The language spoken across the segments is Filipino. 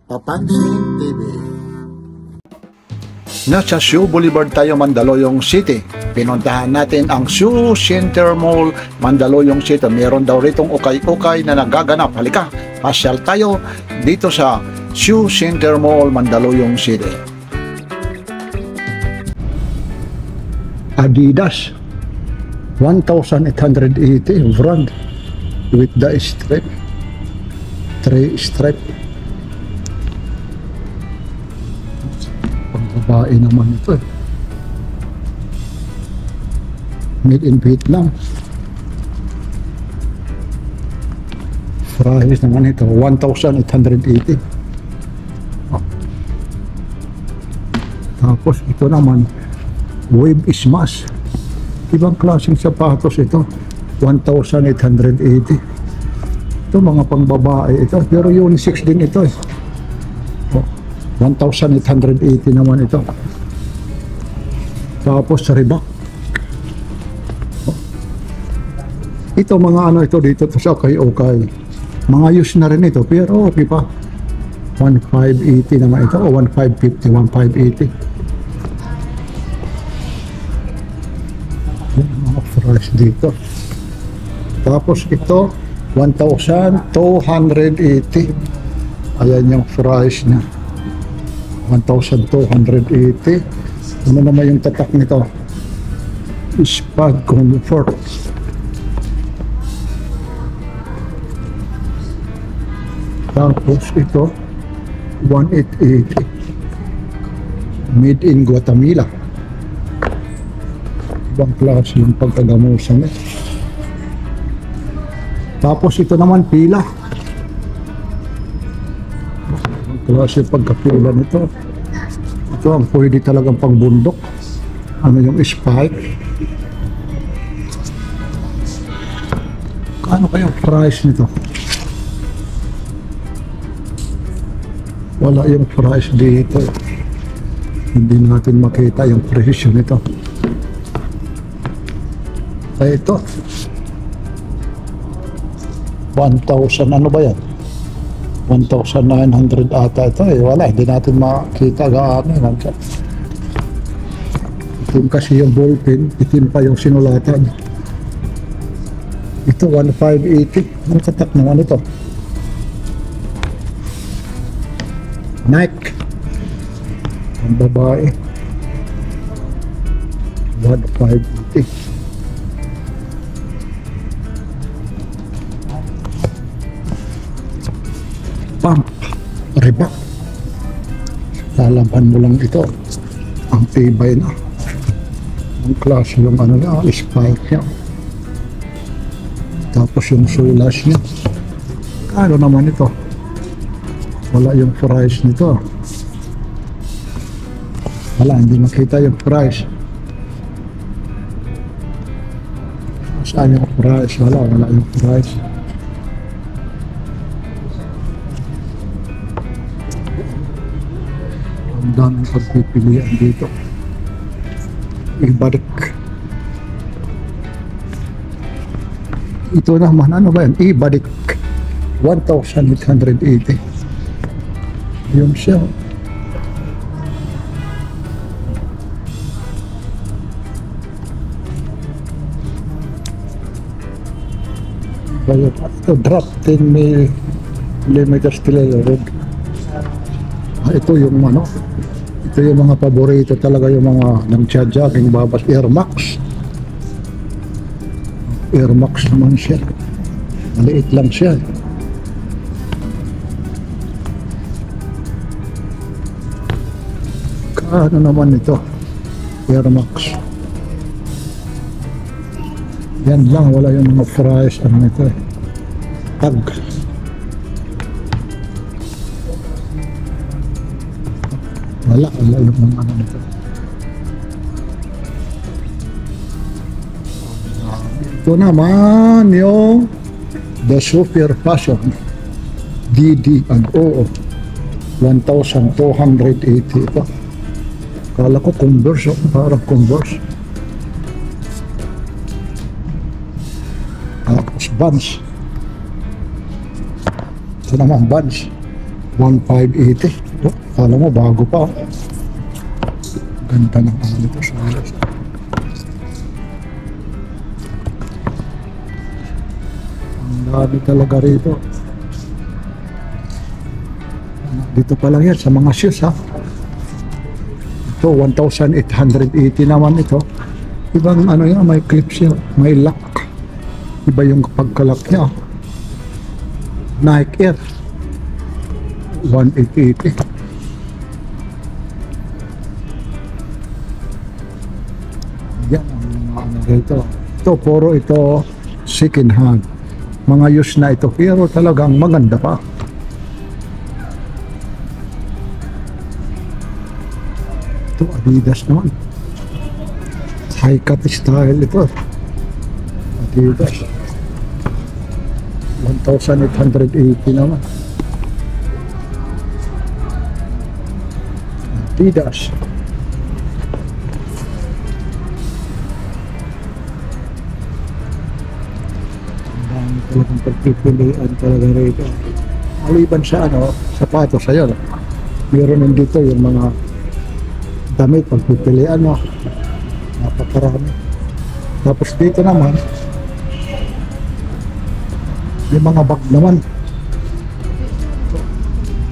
Papansin TV. Nasa Siu Boulevard tayo, Mandaluyong City. Pinuntahan natin ang Siu Center Mall, Mandaluyong City. Meron daw ritong ukay-ukay na nagaganap. Halika, pasyal tayo dito sa Siu Center Mall, Mandaluyong City. Adidas 1,880 brand with the stripe, 3 stripe. Pangbabae naman ito. Made in Vietnam. Price naman ito 1,880. Tapos ito naman Wave Smash. Ibang klaseng sapatos ito. 1,880. Ito mga pangbabae ito. Pero unisex din ito. 1,880 naman ito. Tapos Reebok. Ito mga ano ito dito sa okay. Mga use na rin ito. Pero okay pa. 1,580 naman ito. O 1,550, 1,580. Mga price dito. Tapos ito 1,280. Ayan yung price niya, 1,280. Ano naman yung tatak nito? Spag Comfort. Tapos ito 1,880. Made in Guatemala. Ibang klase yung pagkagamusan eh. Tapos ito naman pila. Ibang klase yung pagkapila nito. Ito ang pwede talagang pangbundok. Ano yung spike. Kano kayong price nito? Wala yung price dito. Hindi natin makita yung presyo nito. Ay ito 1,000 ano ba yan? 1,900 ata ito eh. Wala, hindi natin makita gaano. Itim kasi yung ballpen, itim pa yung sinulatan. Ito 1,580. Ano katak naman ito? Nike ang babae 1,580. Pump, Reebok. Lalaban mo lang ito. Ang tibay na. Ang klase yung ano niya, spike niya. Tapos yung sulas niya. Kano naman ito? Wala yung price nito. Wala, hindi makita yung price. Saan yung price? Wala yung price. Ang daming pagpipilian dito. Ibalik. Ito naman, ano ba yan? Ibalik 1,880. Yung siya. Ito drop 10 mm steel rod. Ito yung ano, ito yung mga paborito talaga, yung mga nagja-jogging babas. Air Max naman siya, maliit lang siya. Kaano naman ito? Air Max. Yan lang, wala yung mga price. Ano nito eh? Tag. Wala yung mga ano nito. Ito naman yung The Super Fashion DD&O 1,280 ito. Kala ko Converse, parang Converse. Tapos Vans Ito naman Vans. 1,580. Ito, kala mo bago pa. Ganda ng ano ito. Ang dami talaga rito. Dito pa lang yan sa mga shoes ha. Ito 1,880 naman ito. Ibang ano yan, may clips yan, may lock. Iba yung pagkalak niya. Nike Air 1,880. Yan ang mga ano rito. Ito puro ito second hand. Mga used na ito pero talagang maganda pa. Ito Adidas naman. High cut style ito. Adidas. 1,880 naman. Adidas. Ang dami talagang pagpipilian talaga rito. Maliban sa ano, sapatos ayun. Meron din dito yung mga damit pagpipilian mo. Napakarami. Tapos dito naman yung mga bag naman.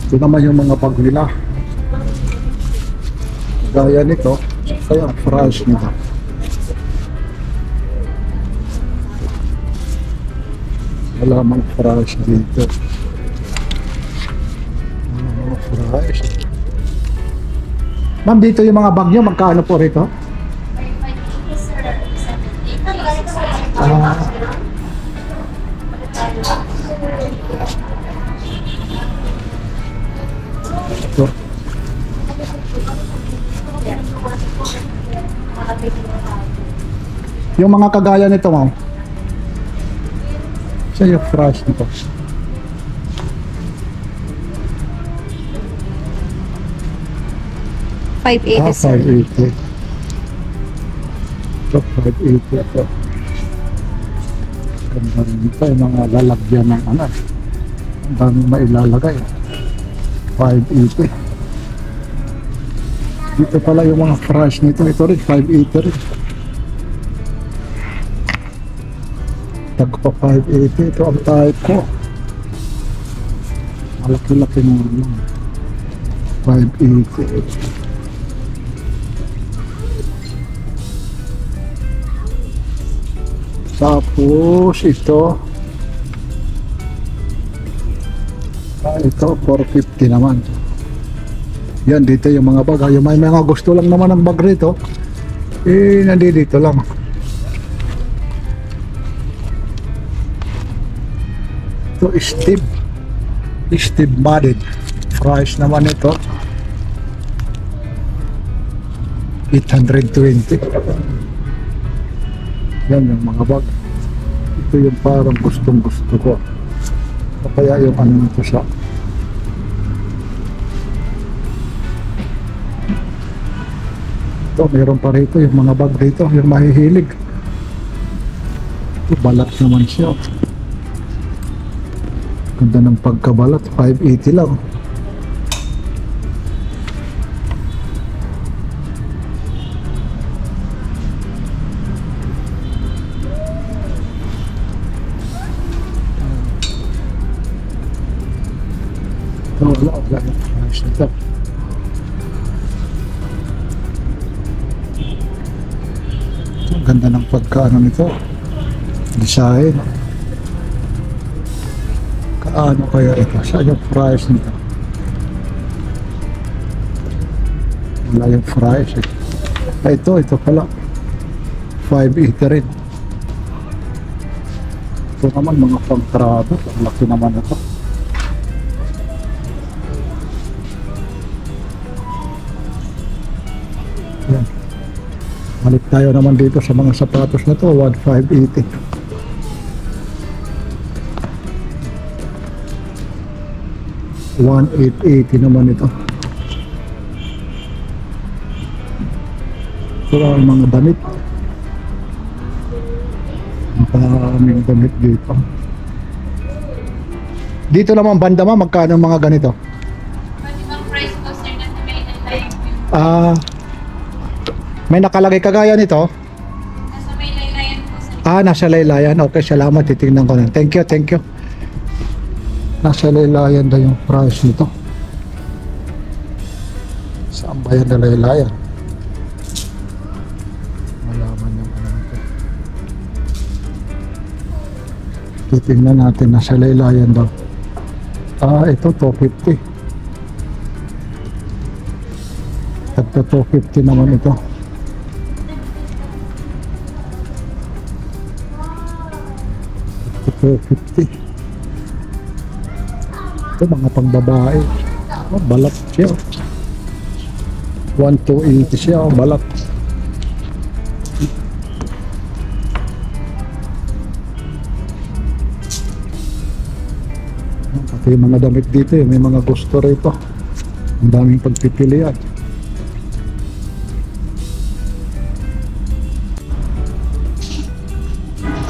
Ito naman yung mga bag nila. Gaya nito, kaya ang price nito. Wala mang price dito. Wala mang price. Ma'am, dito yung mga bag nyo, magkano po rito? Ito. Yung mga kagaya nito, ma'am. Sa yung price nito. $580, sir. 580. Ito, 580 ito. Ganda rin ito, yung mga lalagyan ng ano. Ang daming mailalagay. 580. Dito pala yung mga price nito. Ito rin, 580 rin. Tagpa 580. Ito ang type ko. Malaki-laki naman. 580. Tapos ito ito 450 naman. Yan dito yung mga bag. Yung may mga gusto lang naman ng bag rito nandito lang. Ito Steve Madden. Price naman ito 820. Yan yung mga bag. Ito yung parang gustong gusto ko. O kaya yung ano nito siya. Ito, meron pa rito yung mga bag rito, yung mahihilig. Ito, balat naman siya. Ganda ng pagkabalat, 580 lang. Wala yung price nito. Ang ganda ng pagkaano nito. Design. Kaano kaya ito? Saan yung price nito? Wala yung price eh. Ito pala. 580 rin. Ito naman mga pang-travel. Ang laki naman ito. Yan. Balik tayo naman dito sa mga sapatos na to, 1,580. $1,880 naman ito. Ito ang mga damit. Ang daming damit dito. Dito naman banda ma, magkano mga ganito? Pwede bang price ko, sir, na may laylayan po? Ah, may nakalagay kagaya nito. Nasa may laylayan po, sir. Nasa laylayan. Okay, salamat. Titingnan ko na. Thank you, thank you. Nasa laylayan daw yung price nito. Saan ba yan na laylayan? Malaman yung ano nito. Titingnan natin. Nasa laylayan daw. Ito, 250. Tagto 250 naman ito. Tagto 250. Ito mga pangbabae. Balat siya. 1,280 siya. Balat. Pati yung mga damit dito may mga gusto rito. Ang daming pagpipilian.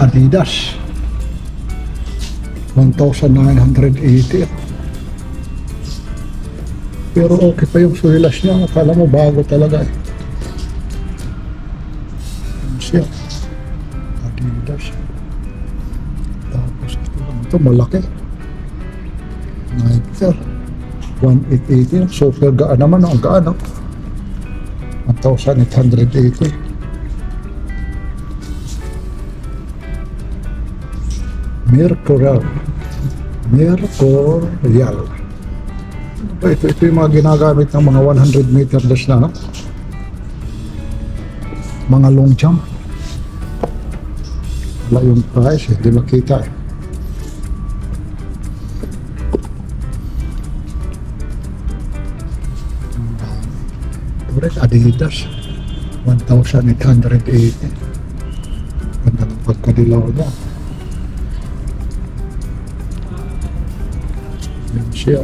Adidas 1,980. Pero okay pa yung suhilas niya. Akala mo bago talaga eh. Ano siya? Adidas. Tapos ito malaki. Nike 1,880. Super gaan naman. Ang gaan, no? 1,880. Mercurial. Ito yung mga ginagamit ng mga 100 meter dash na, no? Mga long jump. Wala yung price, hindi makita eh. Adidas 1,880. Ganda ng pagkadilaw niya. Yan siya.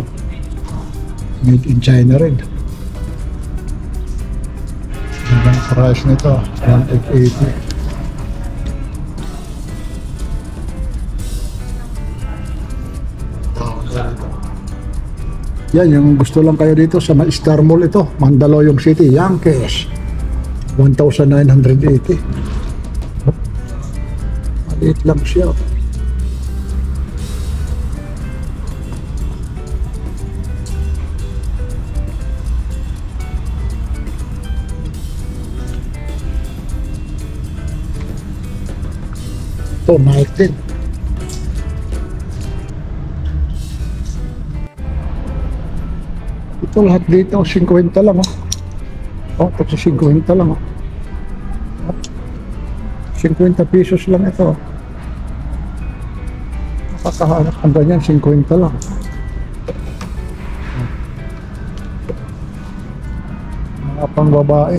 Made in China rin. Ganda ng price nito, 1,880. Yan, yung gusto lang kayo dito sa Star Mall ito, Mandaluyong City, Yankees 1,980. Maliit lang siya. Ito, Nike din. Ito lahat dito, 50 lang, oh. Oh, ito 50 lang, oh. 50 pesos lang ito. Nakakahanap ang ganyan, 50 lang. Mga pang babae,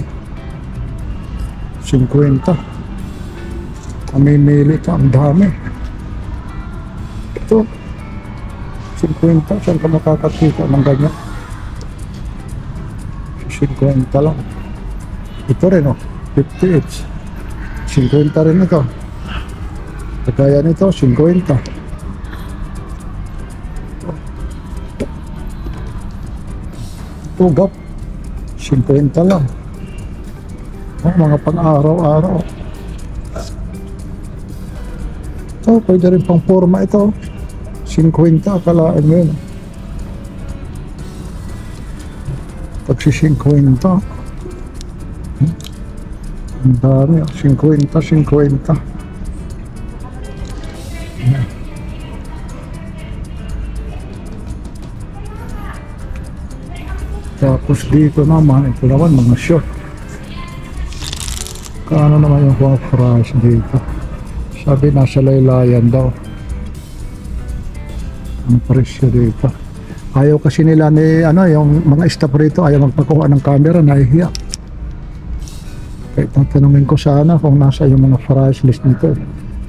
50. Mamimili ka, ang dami. Ito, 50. Saan ka makakakita ng ganyan? 50 lang. Ito rin, oh, 50 each. 50 rin ito. Kagaya nito, 50. Ito, gap. 50 lang. Oh, mga pang-araw-araw. Ito, pwede rin pang forma ito. 50, akalaan mo yun. Pagsi-50. Ang dami, 50. Tapos dito naman, ito naman mga short. Kaano naman yung mga price dito? Sabi nasa laylayan daw. Ang presyo dito. Ayaw kasi nila ni yung mga staff rito ayaw magpakuha ng camera, nahihiya. Kaya tatanungin ko sana kung nasa yung mga price list nito.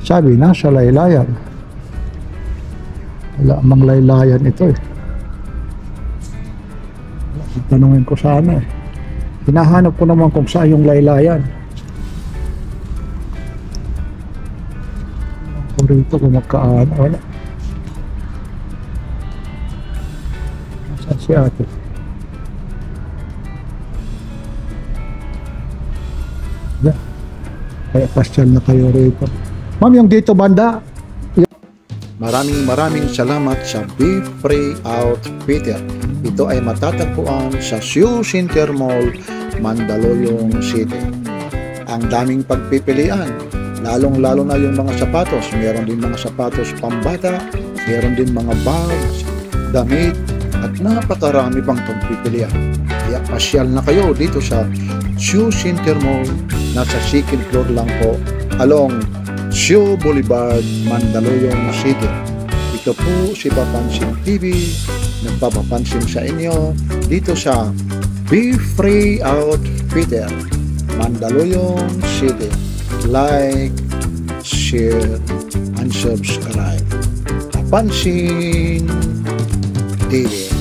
Sabi nasa laylayan. Wala mang laylayan ito eh. Tatanungin ko sana eh. Hinahanap ko naman kung saan yung laylayan. Ako rito kung magkaan. Wala. Saan si ate? Yan. Kaya pasyal na kayo rito. Ma'am, yung dito banda. Maraming salamat sa Be Free Outfitter. Ito ay matatagpuan sa Shoe Center Mall, Mandaluyong City. Ang daming pagpipilian, lalong-lalo na yung mga sapatos. Meron din mga sapatos pambata, meron din mga bags, damit, at napakarami pang pagpipilian. Kaya pasyal na kayo dito sa Shoe Center Mall. Nasa second floor lang po, along Shoe Boulevard, Mandaluyong City. Ito po si Papansin TV, nagpapapansin sa inyo dito sa Be Free Outfitter, Mandaluyong City. Like, share, and subscribe. Papansin TV.